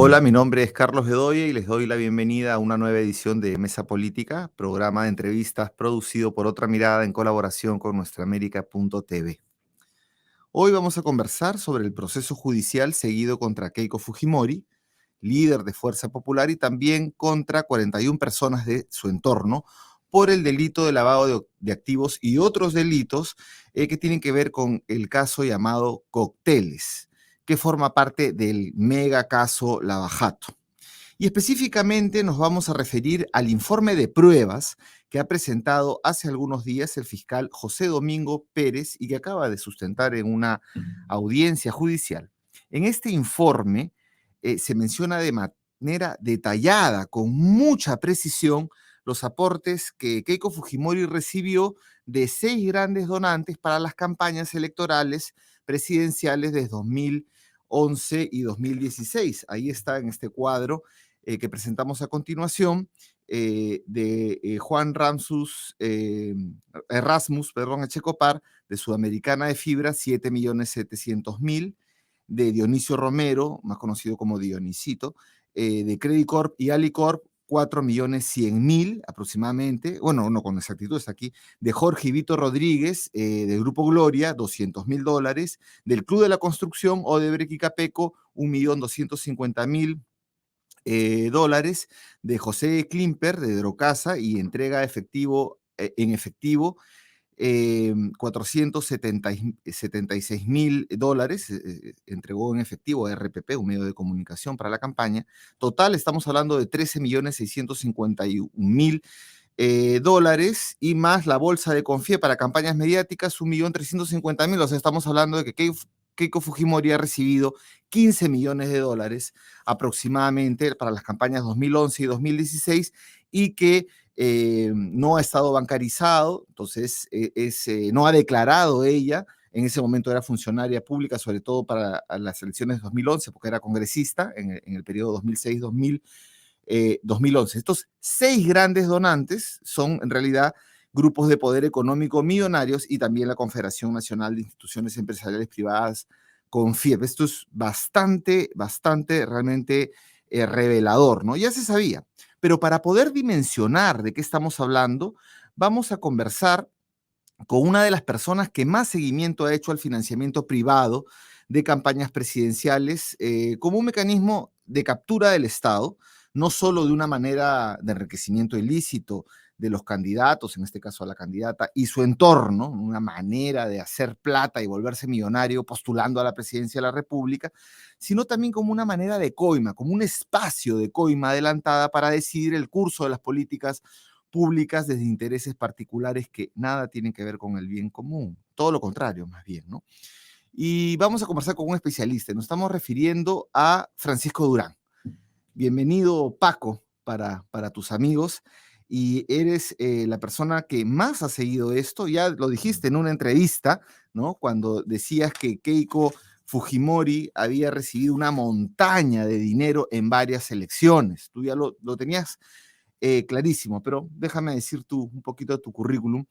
Hola, mi nombre es Carlos Bedoya y les doy la bienvenida a una nueva edición de Mesa Política, programa de entrevistas producido por Otra Mirada en colaboración con nuestraamérica.tv. Hoy vamos a conversar sobre el proceso judicial seguido contra Keiko Fujimori, líder de Fuerza Popular, y también contra 41 personas de su entorno por el delito de lavado de activos y otros delitos que tienen que ver con el caso llamado Cócteles, que forma parte del mega caso Lava Jato. Y específicamente nos vamos a referir al informe de pruebas que ha presentado hace algunos días el fiscal José Domingo Pérez y que acaba de sustentar en una audiencia judicial. En este informe se menciona de manera detallada, con mucha precisión, los aportes que Keiko Fujimori recibió de 6 grandes donantes para las campañas electorales presidenciales de 2011 y 2016. Ahí está en este cuadro que presentamos a continuación, de Juan Erasmus Echecopar, de Sudamericana de Fibra, 7.700.000, de Dionisio Romero, más conocido como Dionisito, de Credit Corp y Alicorp, 4.100.000 aproximadamente, bueno, no con exactitud, está aquí, de Jorge Vito Rodríguez, del Grupo Gloria, $200.000, del Club de la Construcción, Odebrecht y Capeco, 1.250.000 dólares, de José Klimper, de Drocasa, y entrega en efectivo, 476.000 dólares, entregó en efectivo a RPP, un medio de comunicación para la campaña. Total, estamos hablando de 13.651.000 dólares, y más la bolsa de Confie para campañas mediáticas, 1.350.000. O sea, estamos hablando de que Keiko Fujimori ha recibido 15 millones de dólares aproximadamente para las campañas 2011 y 2016, y que no ha estado bancarizado. Entonces no ha declarado ella. En ese momento era funcionaria pública, sobre todo para las elecciones de 2011, porque era congresista en el periodo 2006-2011. Estos 6 grandes donantes son en realidad grupos de poder económico millonarios, y también la Confederación Nacional de Instituciones Empresariales Privadas, CONFIEP. Esto es bastante realmente revelador, ¿no? Ya se sabía, pero para poder dimensionar de qué estamos hablando, vamos a conversar con una de las personas que más seguimiento ha hecho al financiamiento privado de campañas presidenciales, como un mecanismo de captura del Estado, no solo de una manera de enriquecimiento ilícito de los candidatos, en este caso a la candidata, y su entorno, una manera de hacer plata y volverse millonario postulando a la presidencia de la República, sino también como una manera de coima, como un espacio de coima adelantada para decidir el curso de las políticas públicas desde intereses particulares que nada tienen que ver con el bien común, todo lo contrario, más bien, ¿no? Y vamos a conversar con un especialista. Nos estamos refiriendo a Francisco Durán. Bienvenido, Paco, para tus amigos. Y eres la persona que más ha seguido esto. Ya lo dijiste en una entrevista, ¿no? Cuando decías que Keiko Fujimori había recibido una montaña de dinero en varias elecciones. Tú ya lo tenías clarísimo, pero déjame decir un poquito de tu currículum.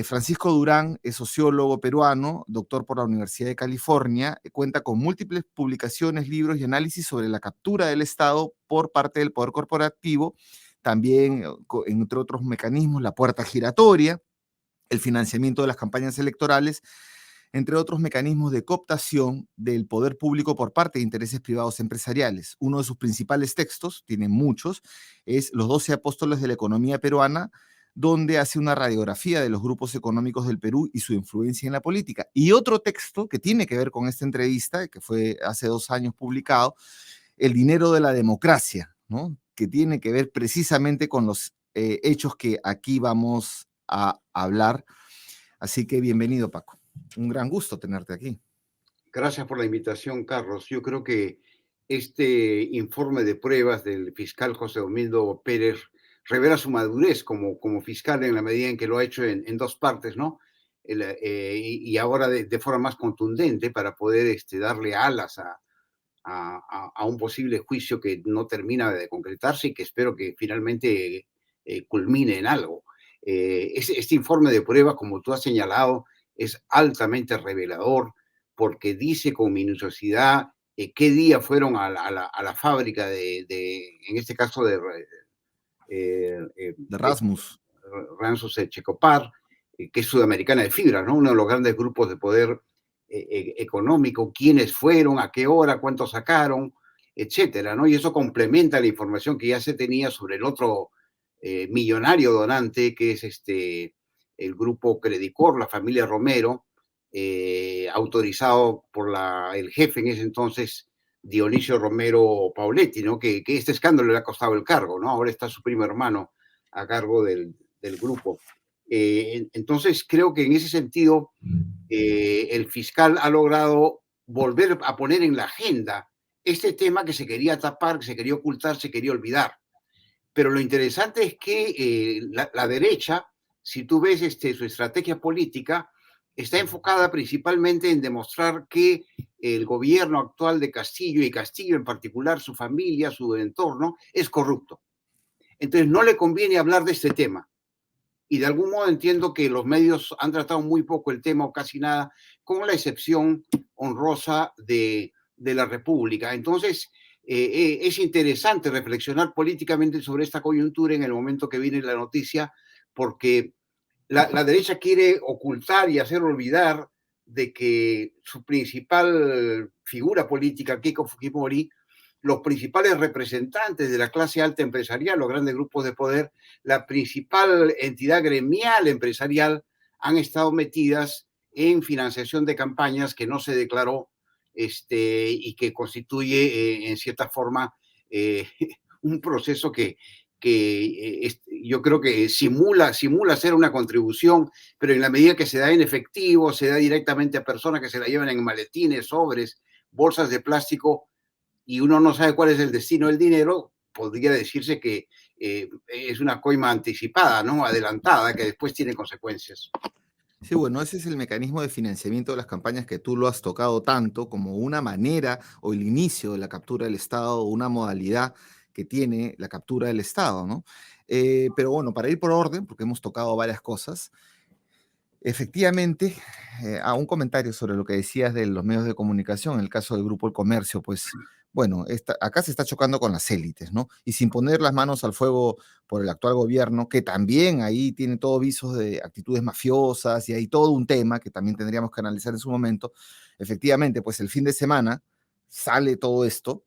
Francisco Durán es sociólogo peruano, doctor por la Universidad de California, cuenta con múltiples publicaciones, libros y análisis sobre la captura del Estado por parte del poder corporativo, también, entre otros mecanismos, la puerta giratoria, el financiamiento de las campañas electorales, entre otros mecanismos de cooptación del poder público por parte de intereses privados empresariales. Uno de sus principales textos, tiene muchos, es Los 12 Apóstoles de la Economía Peruana, donde hace una radiografía de los grupos económicos del Perú y su influencia en la política. Y otro texto que tiene que ver con esta entrevista, que fue hace 2 años publicado, El dinero de la democracia, ¿no? Que tiene que ver precisamente con los hechos que aquí vamos a hablar. Así que bienvenido, Paco. Un gran gusto tenerte aquí. Gracias por la invitación, Carlos. Yo creo que este informe de pruebas del fiscal José Domingo Pérez revela su madurez como fiscal en la medida en que lo ha hecho en 2 partes, ¿no? Y ahora de forma más contundente para poder darle alas a un posible juicio que no termina de concretarse y que espero que finalmente culmine en algo. Este informe de prueba, como tú has señalado, es altamente revelador porque dice con minuciosidad qué día fueron a la fábrica en este caso, de de Rasmus. Ransos Checopar, que es Sudamericana de Fibra, ¿no? Uno de los grandes grupos de poder económico, quiénes fueron, a qué hora, cuánto sacaron, etcétera, ¿no? Y eso complementa la información que ya se tenía sobre el otro millonario donante, que es el grupo Credicor, la familia Romero, autorizado por el jefe en ese entonces, Dionisio Romero Pauletti, ¿no? Que este escándalo le ha costado el cargo, ¿no? Ahora está su primo hermano a cargo del grupo. Entonces, creo que en ese sentido, el fiscal ha logrado volver a poner en la agenda este tema que se quería tapar, que se quería ocultar, se quería olvidar. Pero lo interesante es que la derecha, si tú ves su estrategia política, está enfocada principalmente en demostrar que el gobierno actual de Castillo, y Castillo en particular, su familia, su entorno, es corrupto. Entonces no le conviene hablar de este tema. Y de algún modo entiendo que los medios han tratado muy poco el tema o casi nada, con la excepción honrosa de la República. Entonces, es interesante reflexionar políticamente sobre esta coyuntura en el momento que viene la noticia, porque la derecha quiere ocultar y hacer olvidar de que su principal figura política, Keiko Fujimori, los principales representantes de la clase alta empresarial, los grandes grupos de poder, la principal entidad gremial empresarial, han estado metidas en financiación de campañas que no se declaró y que constituye, en cierta forma, un proceso que yo creo que simula ser una contribución, pero en la medida que se da en efectivo, se da directamente a personas que se la llevan en maletines, sobres, bolsas de plástico, y uno no sabe cuál es el destino del dinero, podría decirse que es una coima anticipada, ¿no? Adelantada, que después tiene consecuencias. Sí, bueno, ese es el mecanismo de financiamiento de las campañas que tú lo has tocado tanto como una manera o el inicio de la captura del Estado, una modalidad que tiene la captura del Estado, ¿no? Pero bueno, para ir por orden, porque hemos tocado varias cosas, efectivamente, a un comentario sobre lo que decías de los medios de comunicación, en el caso del Grupo El Comercio, pues bueno, acá se está chocando con las élites, ¿no? Y sin poner las manos al fuego por el actual gobierno, que también ahí tiene todo visos de actitudes mafiosas y hay todo un tema que también tendríamos que analizar en su momento. Efectivamente, pues el fin de semana sale todo esto,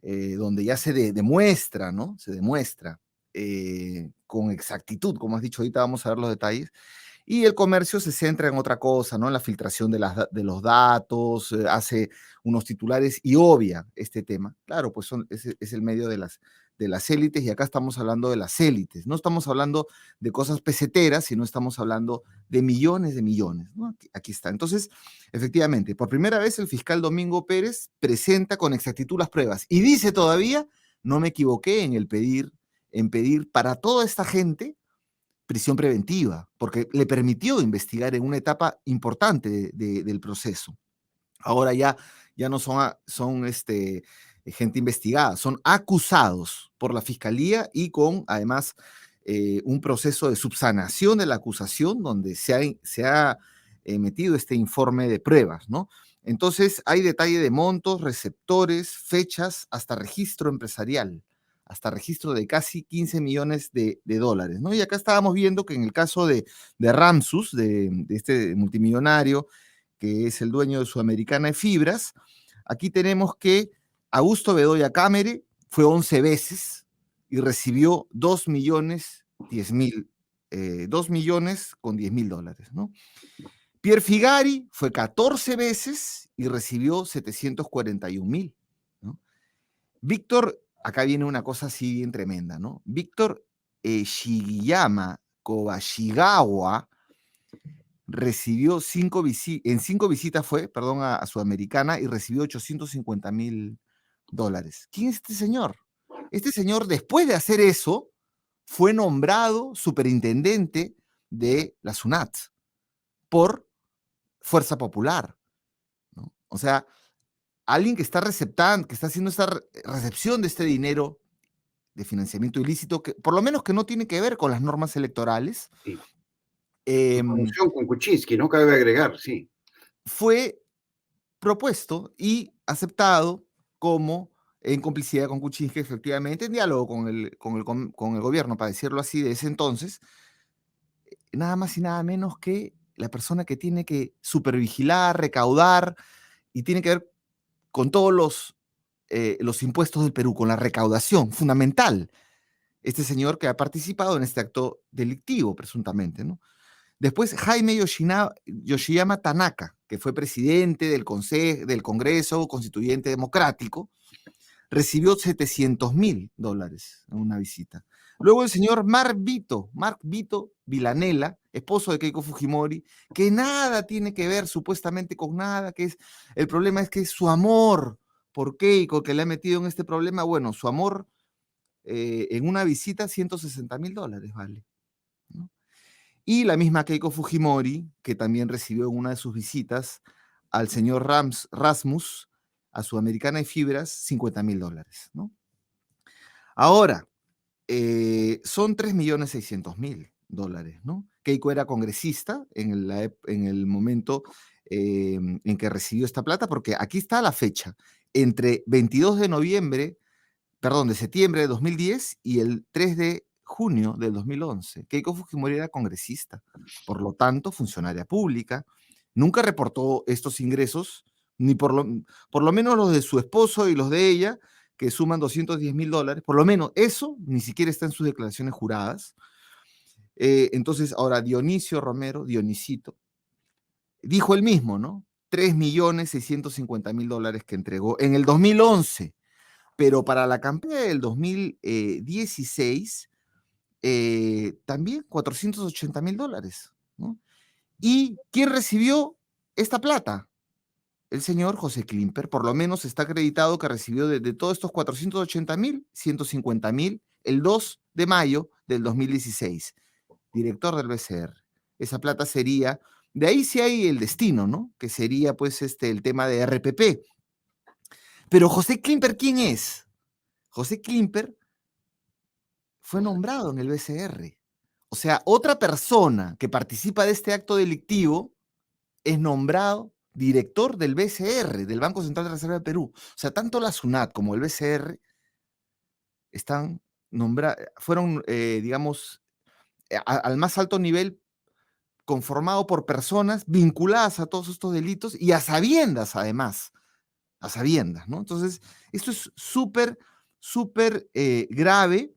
donde ya se demuestra, ¿no? Se demuestra con exactitud, como has dicho, ahorita vamos a ver los detalles, y el comercio se centra en otra cosa, ¿no? En la filtración de los datos, hace unos titulares y obvia este tema. Claro, pues es el medio de las élites y acá estamos hablando de las élites. No estamos hablando de cosas peseteras, sino estamos hablando de millones, ¿no? Aquí está. Entonces, efectivamente, por primera vez el fiscal Domingo Pérez presenta con exactitud las pruebas y dice todavía, no me equivoqué en pedir para toda esta gente prisión preventiva, porque le permitió investigar en una etapa importante del proceso. Ahora ya no son gente investigada, son acusados por la fiscalía y con además un proceso de subsanación de la acusación donde se ha metido este informe de pruebas, ¿no? Entonces hay detalle de montos, receptores, fechas, hasta registro empresarial, hasta registro de casi 15 millones de dólares, ¿no? Y acá estábamos viendo que en el caso de Ramsus, de este multimillonario, que es el dueño de Sudamericana de Fibras, aquí tenemos que Augusto Bedoya Cámara fue 11 veces y recibió 2 millones 10 mil, 2 millones con 10 mil dólares, ¿no? Pierre Figari fue 14 veces y recibió 741 mil, ¿no? Víctor, acá viene una cosa así bien tremenda, ¿no? Víctor Shigeyama Kobashigawa recibió en 5 visitas fue, perdón, a Sudamericana y recibió 850 mil dólares. ¿Quién es este señor? Este señor, después de hacer eso, fue nombrado superintendente de la SUNAT por Fuerza Popular, ¿no? O sea, alguien que está receptando, que está haciendo esta recepción de este dinero de financiamiento ilícito, que por lo menos que no tiene que ver con las normas electorales. En conjunción con Kuczynski, ¿no? Cabe agregar, sí. Fue propuesto y aceptado como en complicidad con Kuczynski, efectivamente, en diálogo con el gobierno, para decirlo así, de ese entonces, nada más y nada menos que la persona que tiene que supervigilar, recaudar y tiene que ver con todos los impuestos del Perú, con la recaudación fundamental. Este señor que ha participado en este acto delictivo, presuntamente, ¿no? Después, Jaime Yoshiyama Tanaka, que fue presidente del Congreso Constituyente Democrático, recibió $700,000 en una visita. Luego el señor Mark Vito Vilanela, esposo de Keiko Fujimori, que nada tiene que ver supuestamente con nada, el problema es que es su amor por Keiko que le ha metido en este problema. Bueno, su amor en una visita, $160,000, vale, ¿no? Y la misma Keiko Fujimori, que también recibió en una de sus visitas al señor Rasmus, a Sudamericana de Fibras, $50,000, ¿no? Ahora, son $3,600,000, ¿no? Keiko era congresista en el momento en que recibió esta plata, porque aquí está la fecha, entre 22 de noviembre, perdón, de septiembre de 2010 y el 3 de junio del 2011. Keiko Fujimori era congresista, por lo tanto, funcionaria pública. Nunca reportó estos ingresos, ni por lo menos los de su esposo y los de ella, que suman $210,000, por lo menos eso ni siquiera está en sus declaraciones juradas. Entonces, ahora Dionisio Romero, Dionisito, dijo él mismo, ¿no? $3,650,000 que entregó en el 2011, pero para la campaña del 2016, también $480,000, ¿no? ¿Y quién recibió esta plata? El señor José Klimper, por lo menos está acreditado que recibió de todos estos 480,000, 150,000 el 2 de mayo del 2016, director del BCR. Esa plata sería, de ahí sí hay el destino, ¿no? Que sería pues el tema de RPP. Pero José Klimper, ¿quién es? José Klimper fue nombrado en el BCR. O sea, otra persona que participa de este acto delictivo es nombrado director del BCR, del Banco Central de Reserva de Perú. O sea, tanto la SUNAT como el BCR fueron, digamos, al más alto nivel conformado por personas vinculadas a todos estos delitos y a sabiendas, además, a sabiendas, ¿no? Entonces, esto es súper, súper grave.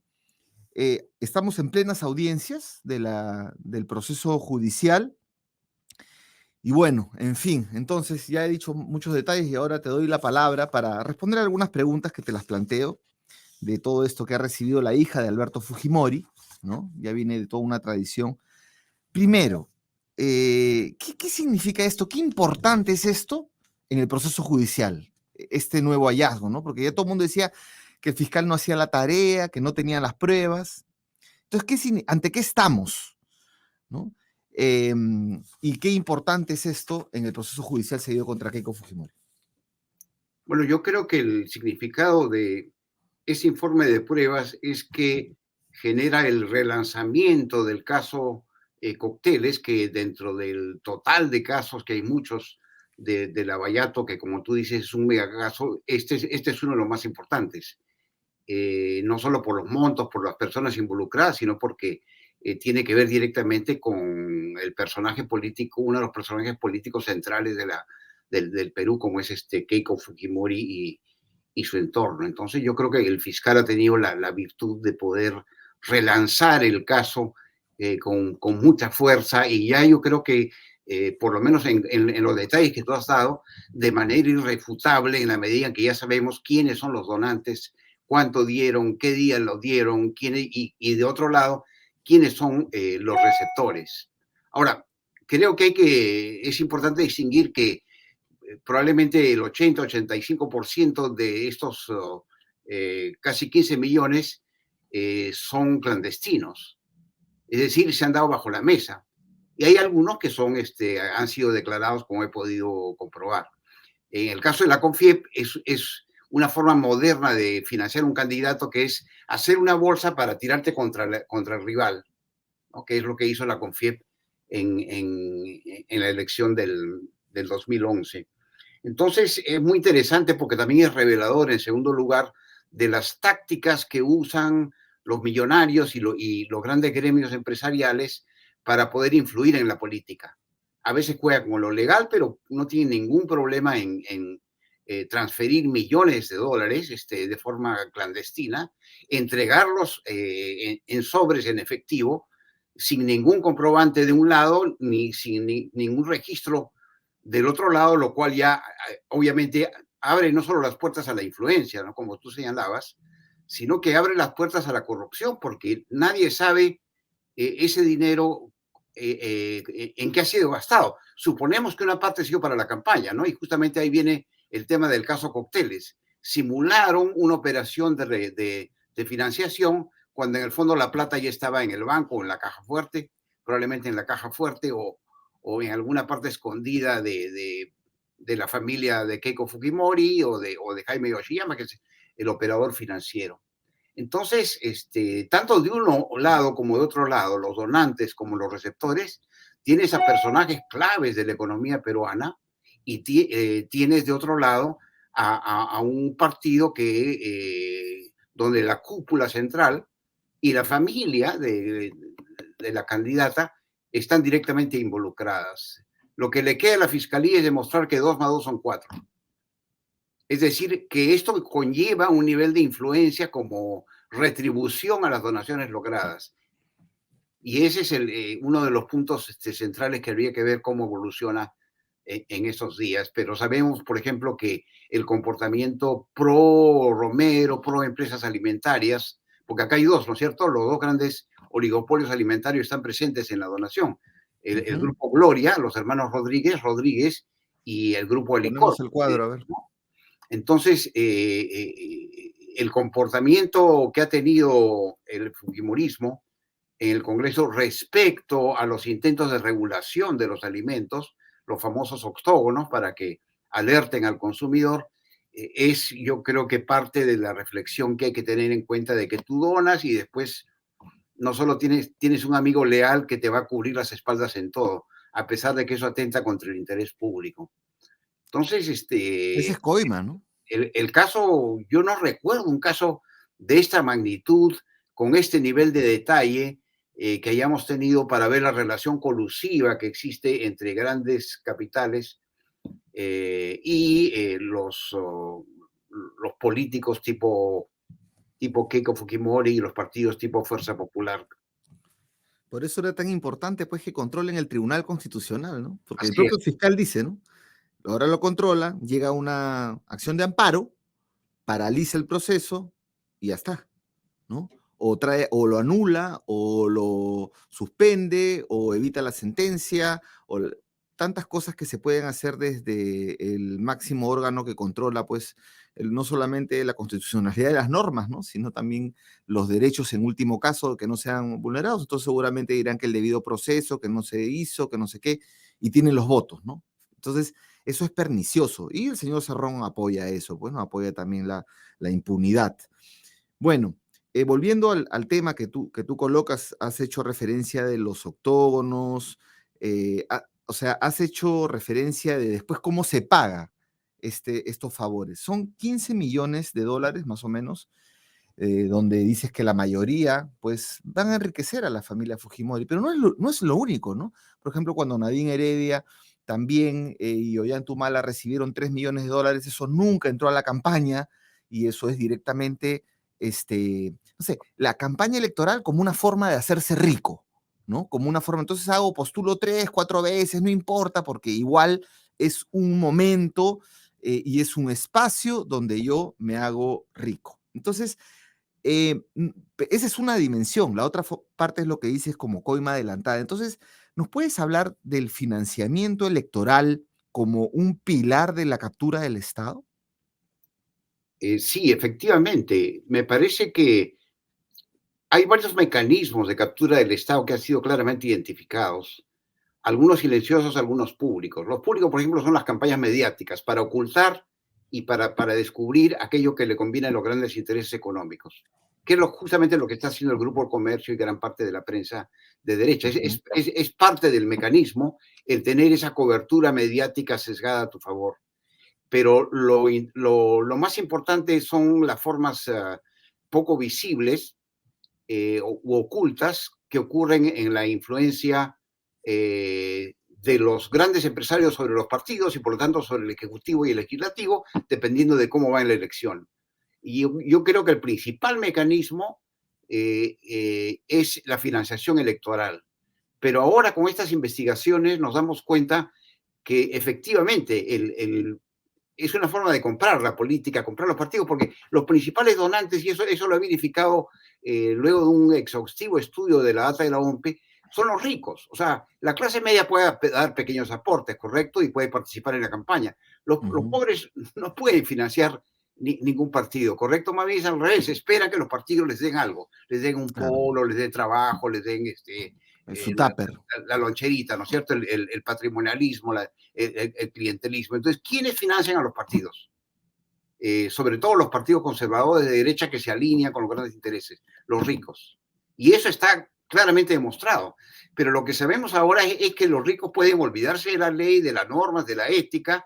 Estamos en plenas audiencias del proceso judicial. Y bueno, en fin, entonces ya he dicho muchos detalles y ahora te doy la palabra para responder algunas preguntas que te las planteo de todo esto que ha recibido la hija de Alberto Fujimori, ¿no? Ya viene de toda una tradición. Primero, ¿qué significa esto? ¿Qué importante es esto en el proceso judicial? Este nuevo hallazgo, ¿no? Porque ya todo el mundo decía que el fiscal no hacía la tarea, que no tenía las pruebas. Entonces, ¿ante qué estamos? ¿No? Y qué importante es esto en el proceso judicial seguido contra Keiko Fujimori. Bueno, yo creo que el significado de ese informe de pruebas es que genera el relanzamiento del caso Cócteles, que dentro del total de casos, que hay muchos de Lavallato, que como tú dices es un megacaso, este es uno de los más importantes. No solo por los montos, por las personas involucradas, sino porque tiene que ver directamente con el personaje político, uno de los personajes políticos centrales del Perú, como es Keiko Fujimori y su entorno. Entonces yo creo que el fiscal ha tenido la virtud de poder relanzar el caso con mucha fuerza y ya yo creo que por lo menos en los detalles que tú has dado, de manera irrefutable, en la medida en que ya sabemos quiénes son los donantes, cuánto dieron, qué día lo dieron, y de otro lado, quiénes son los receptores. Ahora, creo que es importante distinguir que probablemente el 80-85% de estos casi 15 millones son clandestinos, es decir, se han dado bajo la mesa. Y hay algunos que han sido declarados, como he podido comprobar. En el caso de la CONFIEP, es una forma moderna de financiar un candidato, que es hacer una bolsa para tirarte contra el rival, ¿no? Que es lo que hizo la CONFIEP en la elección del 2011. Entonces, es muy interesante porque también es revelador, en segundo lugar, de las tácticas que usan los millonarios y los grandes gremios empresariales para poder influir en la política. A veces juega con lo legal, pero no tiene ningún problema en transferir millones de dólares de forma clandestina, entregarlos en sobres en efectivo, sin ningún comprobante de un lado, ni sin ningún registro del otro lado, lo cual ya obviamente abre no solo las puertas a la influencia, ¿no? Como tú señalabas, sino que abre las puertas a la corrupción, porque nadie sabe ese dinero en qué ha sido gastado. Suponemos que una parte ha sido para la campaña, ¿no? Y justamente ahí viene el tema del caso Cócteles. Simularon una operación de financiación cuando en el fondo la plata ya estaba en el banco o en la caja fuerte, probablemente en la caja fuerte o en alguna parte escondida de la familia de Keiko Fujimori o de Jaime Yoshiyama, que es el operador financiero. Entonces, tanto de un lado como de otro lado, los donantes como los receptores, tienes a personajes claves de la economía peruana y tienes de otro lado a un partido donde la cúpula central y la familia de la candidata están directamente involucradas. Lo que le queda a la fiscalía es demostrar que 2 más 2 son 4. Es decir, que esto conlleva un nivel de influencia como retribución a las donaciones logradas. Y ese es uno de los puntos centrales que habría que ver cómo evoluciona en esos días. Pero sabemos, por ejemplo, que el comportamiento pro Romero, pro empresas alimentarias, porque acá hay dos, ¿no es cierto? Los dos grandes oligopolios alimentarios están presentes en la donación. El grupo Gloria, los hermanos Rodríguez y el grupo Alicor. Ponemos el cuadro, a ver. ¿no? Entonces, el comportamiento que ha tenido el fujimorismo en el Congreso respecto a los intentos de regulación de los alimentos, los famosos octógonos, para que alerten al consumidor, es yo creo que parte de la reflexión que hay que tener en cuenta de que tú donas y después no solo tienes un amigo leal que te va a cubrir las espaldas en todo, a pesar de que eso atenta contra el interés público. Entonces, Ese es coima, ¿no? el caso, yo no recuerdo un caso de esta magnitud, con este nivel de detalle que hayamos tenido para ver la relación colusiva que existe entre grandes capitales y los políticos tipo Keiko Fujimori y los partidos tipo Fuerza Popular. Por eso era tan importante, pues, que controlen el Tribunal Constitucional, ¿no? Porque el Así propio es. fiscal dice, ¿no? Ahora lo controla, llega una acción de amparo, paraliza el proceso y ya está, ¿no? O lo anula, o lo suspende, o evita la sentencia, tantas cosas que se pueden hacer desde el máximo órgano que controla, pues, no solamente la constitucionalidad de las normas, ¿no? Sino también los derechos en último caso que no sean vulnerados. Entonces seguramente dirán que el debido proceso, que no se hizo, que no sé qué, y tienen los votos, ¿no? Entonces, eso es pernicioso. Y el señor Cerrón apoya eso, pues, ¿no? Apoya también la impunidad. Bueno, volviendo al tema que tú colocas, has hecho referencia de los octógonos, o sea, has hecho referencia de después cómo se paga estos favores. Son 15 millones de dólares más o menos, donde dices que la mayoría pues van a enriquecer a la familia Fujimori, pero no es lo único, ¿no? Por ejemplo, cuando Nadine Heredia también y Ollanta recibieron 3 millones de dólares, eso nunca entró a la campaña y eso es directamente, no sé, la campaña electoral como una forma de hacerse rico, ¿no? Como una forma, entonces postulo 3, 4 veces, no importa, porque igual es un momento y es un espacio donde yo me hago rico. Entonces, esa es una dimensión. La otra parte es lo que dices como coima adelantada. Entonces, ¿nos puedes hablar del financiamiento electoral como un pilar de la captura del Estado? Sí, efectivamente. Me parece que hay varios mecanismos de captura del Estado que han sido claramente identificados, algunos silenciosos, algunos públicos. Los públicos, por ejemplo, son las campañas mediáticas para ocultar y para descubrir aquello que le conviene a los grandes intereses económicos, que es justamente lo que está haciendo el Grupo del Comercio y gran parte de la prensa de derecha. Es parte del mecanismo el tener esa cobertura mediática sesgada a tu favor. pero lo más importante son las formas poco visibles u ocultas que ocurren en la influencia de los grandes empresarios sobre los partidos y por lo tanto sobre el Ejecutivo y el Legislativo, dependiendo de cómo va en la elección. Y yo creo que el principal mecanismo es la financiación electoral. Pero ahora con estas investigaciones nos damos cuenta que efectivamente es una forma de comprar la política, comprar los partidos, porque los principales donantes, y eso lo he verificado luego de un exhaustivo estudio de la data de la OMPE, son los ricos. O sea, la clase media puede dar pequeños aportes, ¿correcto? Y puede participar en la campaña. Los pobres no pueden financiar ningún partido, ¿correcto? Más bien es al revés, esperan que los partidos les den algo, les den un Claro, polo, les den trabajo, les den su tupper. la loncherita, ¿no es cierto? El patrimonialismo, el clientelismo. Entonces, ¿quiénes financian a los partidos? Sobre todo los partidos conservadores de derecha que se alinean con los grandes intereses, los ricos. Y eso está claramente demostrado. Pero lo que sabemos ahora es que los ricos pueden olvidarse de la ley, de las normas, de la ética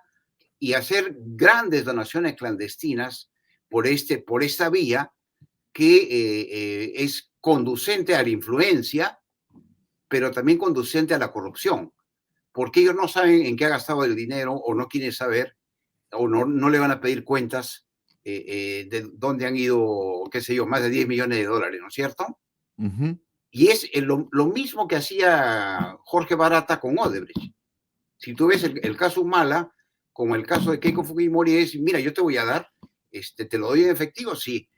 y hacer grandes donaciones clandestinas por esta vía que es conducente a la influencia, pero también conducente a la corrupción, porque ellos no saben en qué ha gastado el dinero o no quieren saber o no le van a pedir cuentas de dónde han ido, qué sé yo, más de 10 millones de dólares, ¿no es cierto? Y es lo mismo que hacía Jorge Barata con Odebrecht. Si tú ves el caso Humala, como el caso de Keiko Fujimori, es, mira, yo te voy a dar, te lo doy en efectivo, sí,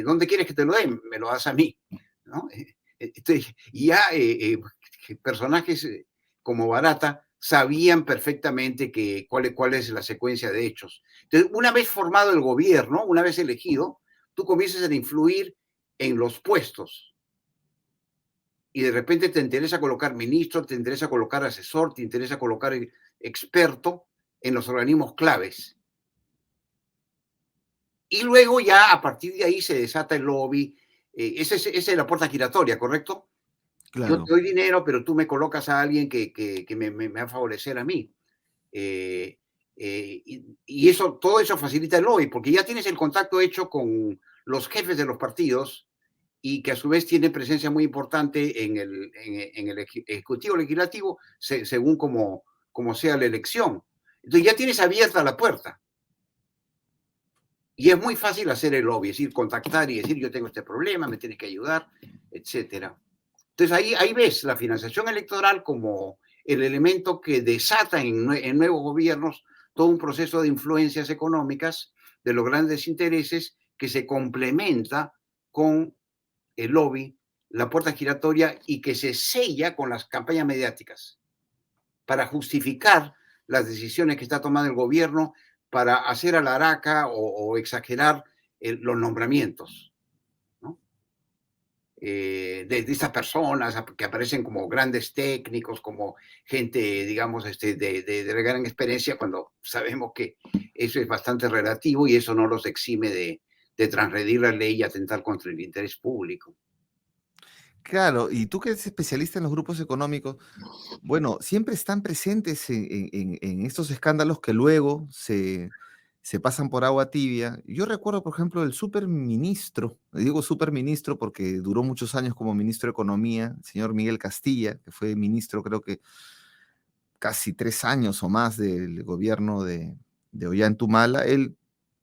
¿dónde quieres que te lo den? Me lo das a mí, ¿no? Y ya personajes como Barata sabían perfectamente cuál es la secuencia de hechos. Entonces, una vez formado el gobierno, una vez elegido, tú comienzas a influir en los puestos. Y de repente te interesa colocar ministro, te interesa colocar asesor, te interesa colocar experto en los organismos claves. Y luego ya a partir de ahí se desata el lobby. Esa es la puerta giratoria, ¿correcto? Yo Claro. te doy dinero, pero tú me colocas a alguien que me va a favorecer a mí. Y eso, todo eso facilita el lobby, porque ya tienes el contacto hecho con los jefes de los partidos y que a su vez tienen presencia muy importante en el Ejecutivo Legislativo, según como sea la elección. Entonces ya tienes abierta la puerta. Y es muy fácil hacer el lobby, es decir, contactar y decir, yo tengo este problema, me tienes que ayudar, etcétera. Entonces ahí ves la financiación electoral como el elemento que desata en nuevos gobiernos todo un proceso de influencias económicas de los grandes intereses que se complementa con el lobby, la puerta giratoria y que se sella con las campañas mediáticas para justificar las decisiones que está tomando el gobierno, para hacer alaraca o exagerar los nombramientos, ¿no? De estas personas que aparecen como grandes técnicos, como gente, digamos, de gran experiencia, cuando sabemos que eso es bastante relativo y eso no los exime de transgredir la ley y atentar contra el interés público. Claro, y tú que eres especialista en los grupos económicos, bueno, siempre están presentes en estos escándalos que luego se pasan por agua tibia. Yo recuerdo, por ejemplo, el superministro, le digo superministro porque duró muchos años como ministro de Economía, el señor Miguel Castilla, que fue ministro creo que casi 3 años o más del gobierno de Ollanta. Él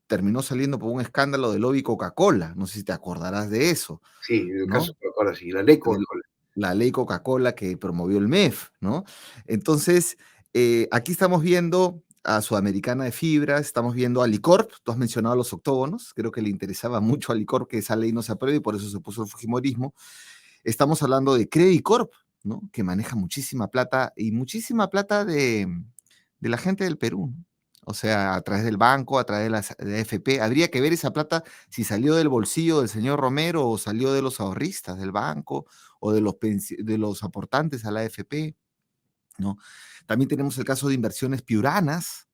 terminó saliendo por un escándalo de lobby Coca-Cola, no sé si te acordarás de eso, Sí, en el caso ¿no? de Coca-Cola, sí, la ley De Coca-Cola. la ley Coca-Cola que promovió el MEF, ¿no? Entonces, aquí estamos viendo a Sudamericana de Fibra, estamos viendo a Licorp, tú has mencionado a los octógonos, creo que le interesaba mucho a Licorp que esa ley no se apruebe y por eso se puso el Fujimorismo. Estamos hablando de Credicorp, ¿no? Que maneja muchísima plata y muchísima plata de la gente del Perú, ¿no? O sea, a través del banco, a través de la AFP. Habría que ver esa plata si salió del bolsillo del señor Romero o salió de los ahorristas del banco o de los aportantes a la AFP, ¿no? También tenemos el caso de Inversiones Piuranas,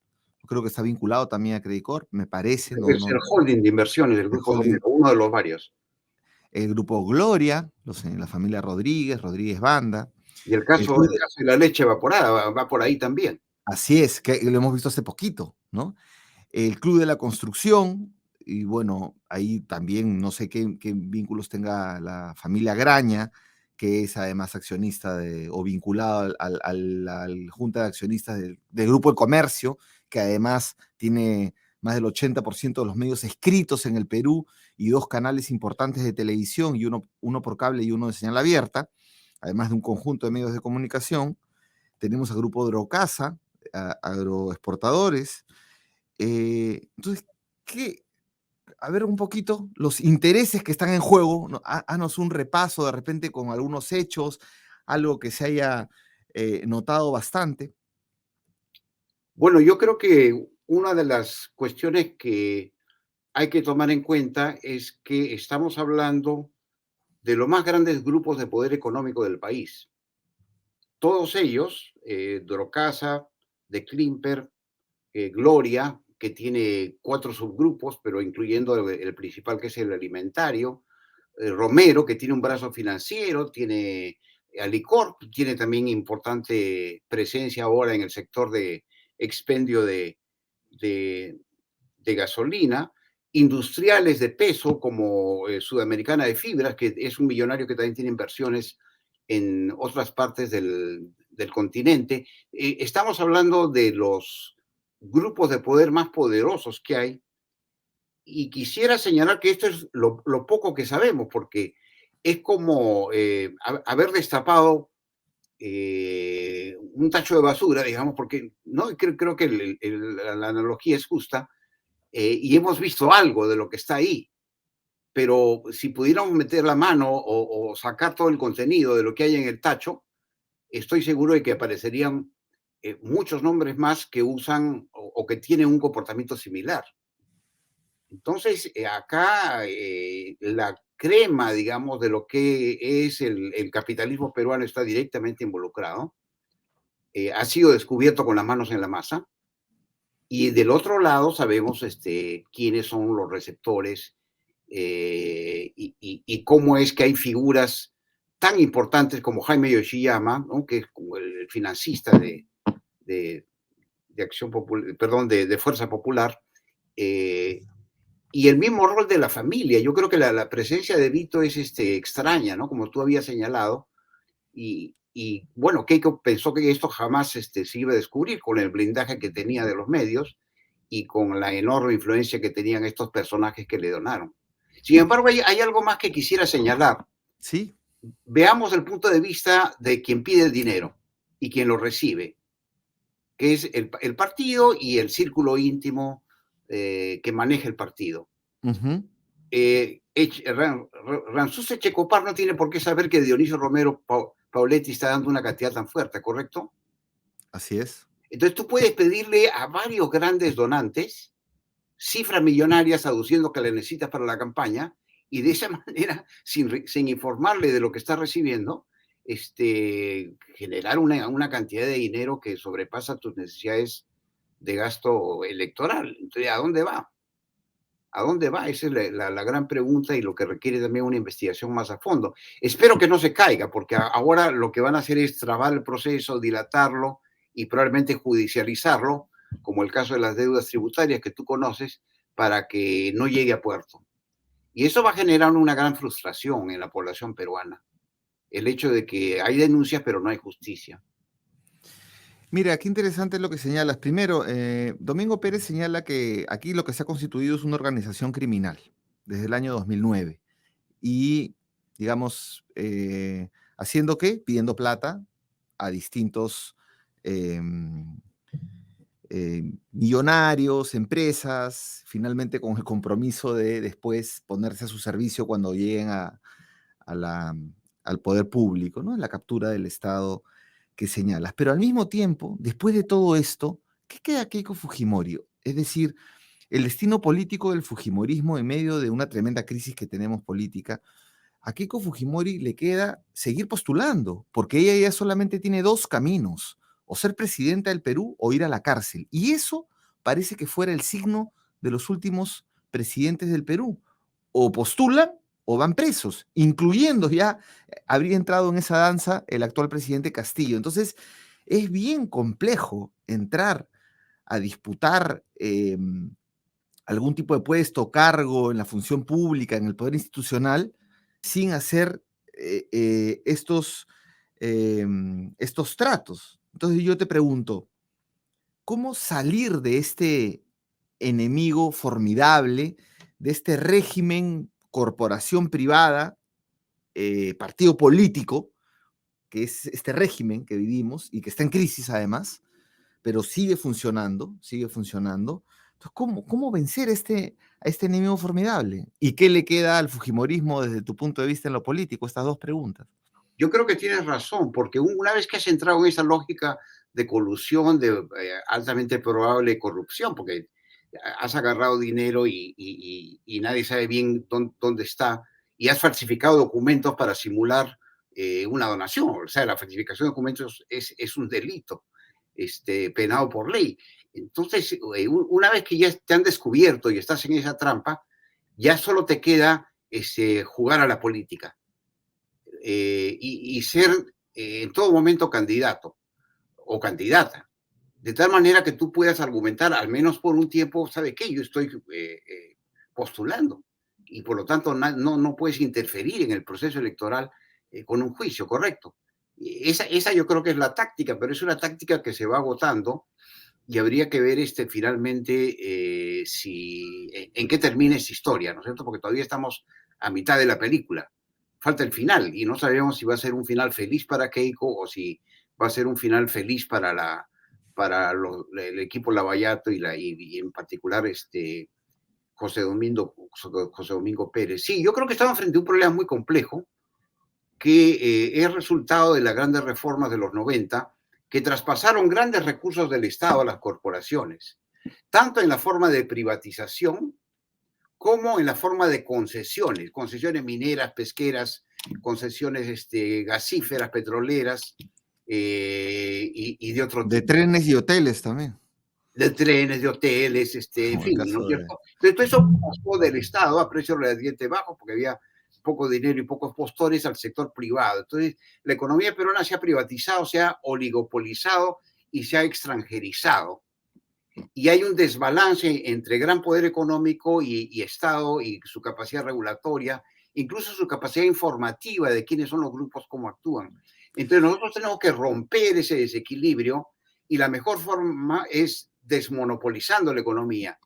creo que está vinculado también a Credicorp, me parece, no, Es no, el holding de inversiones del el Grupo holding, Romero, uno de los varios. el grupo Gloria, la familia Rodríguez, Rodríguez Banda, Y el el caso de la leche evaporada va por ahí también. así es, que lo hemos visto hace poquito, ¿no? el Club de la Construcción, y bueno, ahí también no sé qué vínculos tenga la familia Graña, que es además accionista o vinculado al Junta de Accionistas del Grupo de Comercio, que además tiene más del 80% de los medios escritos en el Perú y dos canales importantes de televisión, y uno por cable y uno de señal abierta, además de un conjunto de medios de comunicación. Tenemos al Grupo Drocasa, agroexportadores. Entonces, a ver un poquito los intereses que están en juego, ¿no? Haznos un repaso de repente con algunos hechos, algo que se haya notado bastante. Bueno, yo creo que una de las cuestiones que hay que tomar en cuenta es que estamos hablando de los más grandes grupos de poder económico del país. Todos ellos, Drocasa, De Klimper, Gloria, que tiene 4 subgrupos, pero incluyendo el principal, que es el alimentario, Romero, que tiene un brazo financiero, tiene Alicorp, tiene también importante presencia ahora en el sector de expendio de, de gasolina, industriales de peso como Sudamericana de Fibras, que es un millonario que también tiene inversiones en otras partes del continente. Estamos hablando de los grupos de poder más poderosos que hay, y quisiera señalar que esto es lo poco que sabemos, porque es como haber destapado un tacho de basura, digamos, porque no creo que la analogía es justa, y hemos visto algo de lo que está ahí, pero si pudiéramos meter la mano o sacar todo el contenido de lo que hay en el tacho, estoy seguro de que aparecerían muchos nombres más que usan o que tienen un comportamiento similar. Entonces, acá la crema, digamos, de lo que es el capitalismo peruano está directamente involucrado. Ha sido descubierto con las manos en la masa. Y del otro lado sabemos quiénes son los receptores, y cómo es que hay figuras tan importantes como Jaime Yoshiyama, ¿no? Que es como el financista de, de Acción Popular, perdón, de Fuerza Popular, y el mismo rol de la familia. Yo creo que la presencia de Vito es extraña, ¿no? Como tú habías señalado, y bueno, Keiko pensó que esto jamás se iba a descubrir con el blindaje que tenía de los medios y con la enorme influencia que tenían estos personajes que le donaron. Sin embargo, hay algo más que quisiera señalar. Sí. Veamos el punto de vista de quien pide el dinero y quien lo recibe, que es el partido y el círculo íntimo que maneja el partido. Ramsés Echecopar no tiene por qué saber que Dionisio Romero Pauletti está dando una cantidad tan fuerte, ¿correcto? Así es. Entonces tú puedes pedirle a varios grandes donantes cifras millonarias aduciendo que le necesitas para la campaña, y de esa manera, sin informarle de lo que está recibiendo, generar una cantidad de dinero que sobrepasa tus necesidades de gasto electoral. Entonces, ¿a dónde va? ¿A dónde va? Esa es la gran pregunta, y lo que requiere también una investigación más a fondo. Espero que no se caiga, porque ahora lo que van a hacer es trabar el proceso, dilatarlo y probablemente judicializarlo, como el caso de las deudas tributarias que tú conoces, para que no llegue a puerto. Y eso va a generar una gran frustración en la población peruana. El hecho de que hay denuncias, pero no hay justicia. Mira, qué interesante lo que señalas. Primero, Domingo Pérez señala que aquí lo que se ha constituido es una organización criminal desde el año 2009. Y, digamos, ¿haciendo qué? Pidiendo plata a distintos millonarios, empresas, finalmente con el compromiso de después ponerse a su servicio cuando lleguen al poder público, ¿no? La captura del Estado que señalas. Pero al mismo tiempo, después de todo esto, ¿qué queda Keiko Fujimori? Es decir, el destino político del fujimorismo en medio de una tremenda crisis que tenemos política, a Keiko Fujimori le queda seguir postulando, porque ella ya solamente tiene dos caminos: o ser presidenta del Perú o ir a la cárcel. Y eso parece que fuera el signo de los últimos presidentes del Perú. O postulan o van presos, incluyendo ya, habría entrado en esa danza el actual presidente Castillo. Entonces, es bien complejo entrar a disputar algún tipo de puesto, cargo en la función pública, en el poder institucional, sin hacer estos tratos. Entonces yo te pregunto, ¿cómo salir de este enemigo formidable, de este régimen, corporación privada, partido político, que es este régimen que vivimos y que está en crisis además, pero sigue funcionando, sigue funcionando? Entonces, ¿cómo vencer a este enemigo formidable? ¿Y qué le queda al fujimorismo desde tu punto de vista en lo político? Estas dos preguntas. Yo creo que tienes razón, porque una vez que has entrado en esa lógica de colusión, de altamente probable corrupción, porque has agarrado dinero y nadie sabe bien dónde está, y has falsificado documentos para simular una donación. O sea, la falsificación de documentos es un delito penado por ley. Entonces, una vez que ya te han descubierto y estás en esa trampa, ya solo te queda jugar a la política y ser en todo momento candidato o candidata, de tal manera que tú puedas argumentar, al menos por un tiempo, ¿sabe qué? Yo estoy postulando y por lo tanto no puedes interferir en el proceso electoral con un juicio, correcto. Esa yo creo que es la táctica, pero es una táctica que se va agotando y habría que ver finalmente en qué termina esta historia, ¿no es cierto? Porque todavía estamos a mitad de la película. Falta el final y no sabemos si va a ser un final feliz para Keiko o si va a ser un final feliz el equipo Lavallato y en particular José Domingo Pérez. Sí, yo creo que estamos frente a un problema muy complejo que es resultado de las grandes reformas de los 90 que traspasaron grandes recursos del Estado a las corporaciones, tanto en la forma de privatización como en la forma de concesiones, concesiones mineras, pesqueras, concesiones gasíferas, petroleras y de otro De tipo. trenes y hoteles también, De trenes, de hoteles, en como el fin, ¿no caso es de... cierto? Entonces, todo eso pasó del Estado a precios relativamente bajos porque había poco dinero y pocos postores al sector privado. Entonces, la economía peruana se ha privatizado, se ha oligopolizado y se ha extranjerizado. Y hay un desbalance entre gran poder económico y Estado y su capacidad regulatoria, incluso su capacidad informativa de quiénes son los grupos, cómo actúan. Entonces nosotros tenemos que romper ese desequilibrio y la mejor forma es desmonopolizando la economía.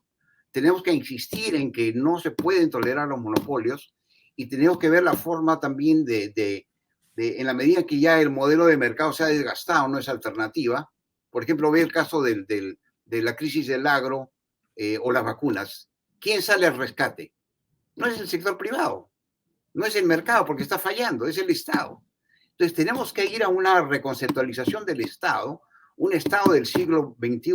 Tenemos que insistir en que no se pueden tolerar los monopolios y tenemos que ver la forma también en la medida que ya el modelo de mercado se ha desgastado, no es alternativa. Por ejemplo, ve el caso de la crisis del agro o las vacunas. ¿Quién sale al rescate? No es el sector privado, no es el mercado porque está fallando, es el Estado. Entonces tenemos que ir a una reconceptualización del Estado, un Estado del siglo XXI,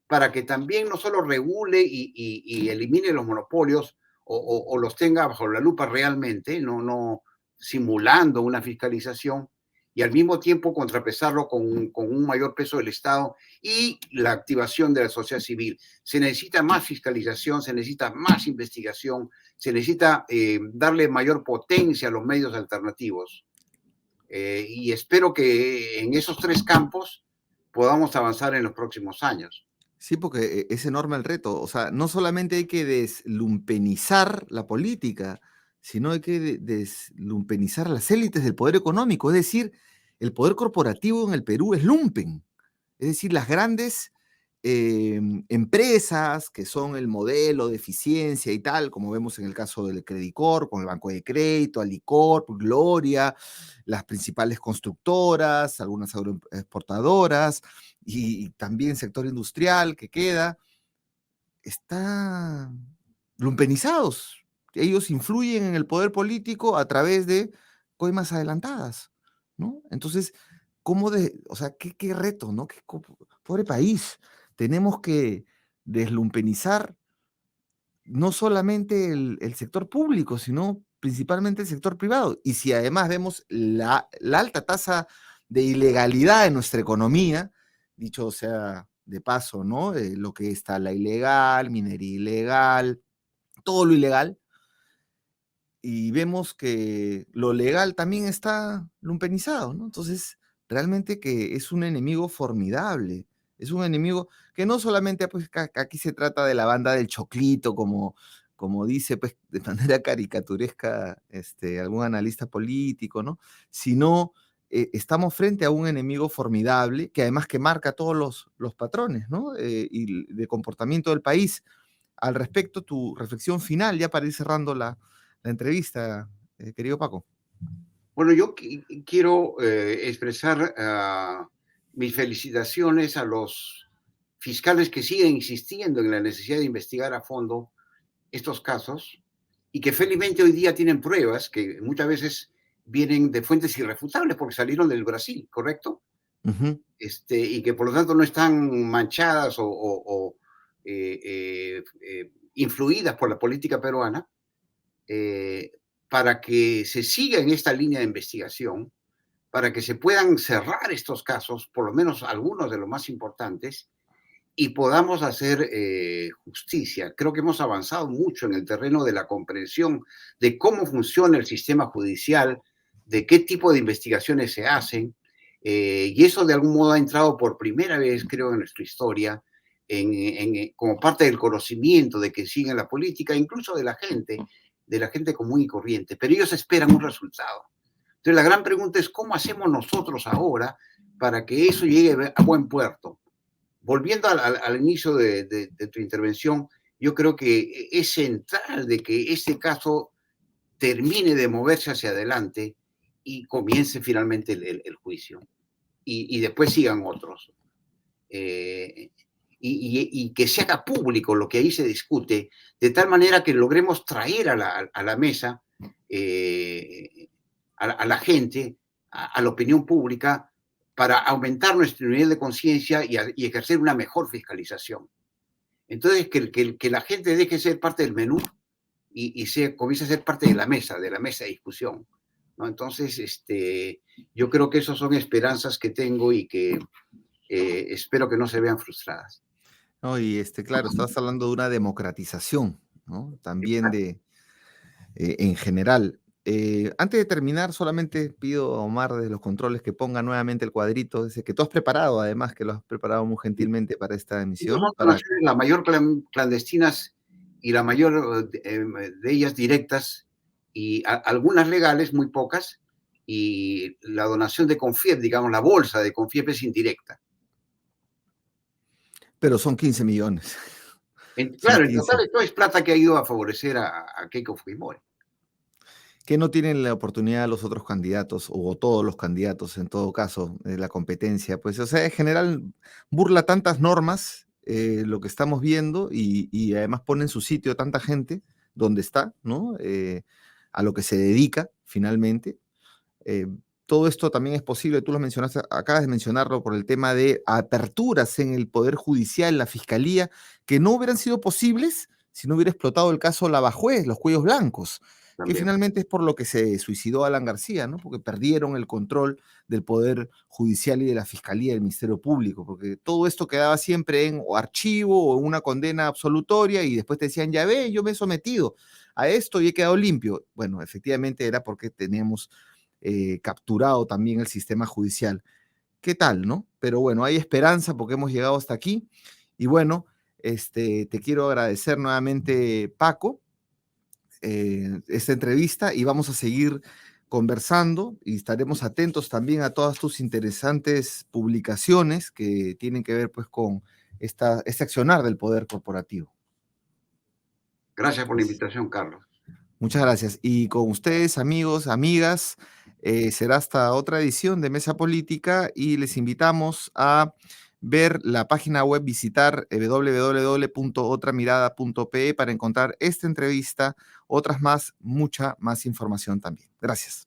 para que también no solo regule y elimine los monopolios o los tenga bajo la lupa realmente, no simulando una fiscalización, y al mismo tiempo contrapesarlo con un mayor peso del Estado y la activación de la sociedad civil. Se necesita más fiscalización, se necesita más investigación, se necesita darle mayor potencia a los medios alternativos. Y espero que en esos tres campos podamos avanzar en los próximos años. Sí, porque es enorme el reto. O sea, no solamente hay que deslumpenizar la política, sino hay que deslumpenizar las élites del poder económico. Es decir, el poder corporativo en el Perú es lumpen. Es decir, las grandes empresas que son el modelo de eficiencia y tal, como vemos en el caso del Credicor, con el Banco de Crédito, Alicorp, Gloria, las principales constructoras, algunas agroexportadoras y también sector industrial que queda, están lumpenizados. Ellos influyen en el poder político a través de coimas adelantadas, ¿no? Entonces, o sea, qué reto, ¿no? Pobre país. Tenemos que deslumpenizar no solamente el sector público, sino principalmente el sector privado. Y si además vemos la alta tasa de ilegalidad en nuestra economía, dicho sea de paso, ¿no? Lo que está la ilegal, minería ilegal, todo lo ilegal, y vemos que lo legal también está lumpenizado, ¿no? Entonces, realmente que es un enemigo formidable Es un enemigo que no solamente, pues, aquí se trata de la banda del choclito, como dice, pues, de manera caricaturesca, algún analista político, ¿no? Sino, estamos frente a un enemigo formidable, que además que marca todos los patrones, ¿no? Y de comportamiento del país. Al respecto, tu reflexión final, ya para ir cerrando la entrevista, querido Paco. Bueno, yo quiero expresar mis felicitaciones a los fiscales que siguen insistiendo en la necesidad de investigar a fondo estos casos y que felizmente hoy día tienen pruebas que muchas veces vienen de fuentes irrefutables porque salieron del Brasil, ¿correcto? Ujú. Y que por lo tanto no están manchadas o influidas por la política peruana, eh, para que se siga en esta línea de investigación, para que se puedan cerrar estos casos, por lo menos algunos de los más importantes, y podamos hacer justicia. Creo que hemos avanzado mucho en el terreno de la comprensión de cómo funciona el sistema judicial, de qué tipo de investigaciones se hacen, y eso de algún modo ha entrado por primera vez, creo, en nuestra historia, como parte del conocimiento de que sigue la política, incluso de la gente común y corriente, pero ellos esperan un resultado. Entonces la gran pregunta es cómo hacemos nosotros ahora para que eso llegue a buen puerto. Volviendo al inicio de tu intervención, yo creo que es central de que este caso termine de moverse hacia adelante y comience finalmente el juicio. Y después sigan otros. Eh, y que se haga público lo que ahí se discute, de tal manera que logremos traer a la mesa a la gente, a la opinión pública, para aumentar nuestro nivel de conciencia y ejercer una mejor fiscalización. Entonces, que la gente deje de ser parte del menú y comience a ser parte de la mesa de discusión, ¿no? Entonces, yo creo que esas son esperanzas que tengo y que espero que no se vean frustradas. No, y claro, estás hablando de una democratización, ¿no? También en general. Antes de terminar, solamente pido a Omar de los controles que ponga nuevamente el cuadrito ese que tú has preparado, además que lo has preparado muy gentilmente para esta Son emisión. donaciones la mayor clandestinas y la mayor de ellas directas y algunas legales, muy pocas, y la donación de Confiep, digamos, la bolsa de Confiep es indirecta. Pero son 15 millones. Son Claro, en 15. total esto es plata que ha ido a favorecer a Keiko Fujimori. Que no tienen la oportunidad los otros candidatos, o todos los candidatos en todo caso, de la competencia. Pues, o sea, en general burla tantas normas, lo que estamos viendo, y además pone en su sitio tanta gente donde está, ¿no? A lo que se dedica finalmente. Eh, Todo esto también es posible, tú lo mencionaste, acabas de mencionarlo, por el tema de aperturas en el Poder Judicial, la Fiscalía, que no hubieran sido posibles si no hubiera explotado el caso Lavajuez, los cuellos blancos, que También. finalmente es por lo que se suicidó Alan García, ¿no? Porque perdieron el control del Poder Judicial y de la Fiscalía, del Ministerio Público, porque todo esto quedaba siempre en o archivo o en una condena absolutoria y después te decían, ya ve, yo me he sometido a esto y he quedado limpio. Bueno, efectivamente era porque teníamos capturado también el sistema judicial. ¿Qué tal, no? Pero bueno, hay esperanza porque hemos llegado hasta aquí. Y bueno, te quiero agradecer nuevamente, Paco, esta entrevista y vamos a seguir conversando y estaremos atentos también a todas tus interesantes publicaciones que tienen que ver pues con este accionar del poder corporativo. Gracias por la invitación, Carlos. Muchas gracias. Y con ustedes, amigos, amigas, será hasta otra edición de Mesa Política y les invitamos a ver la página web, visitar www.otramirada.pe para encontrar esta entrevista, otras más, mucha más información también. Gracias.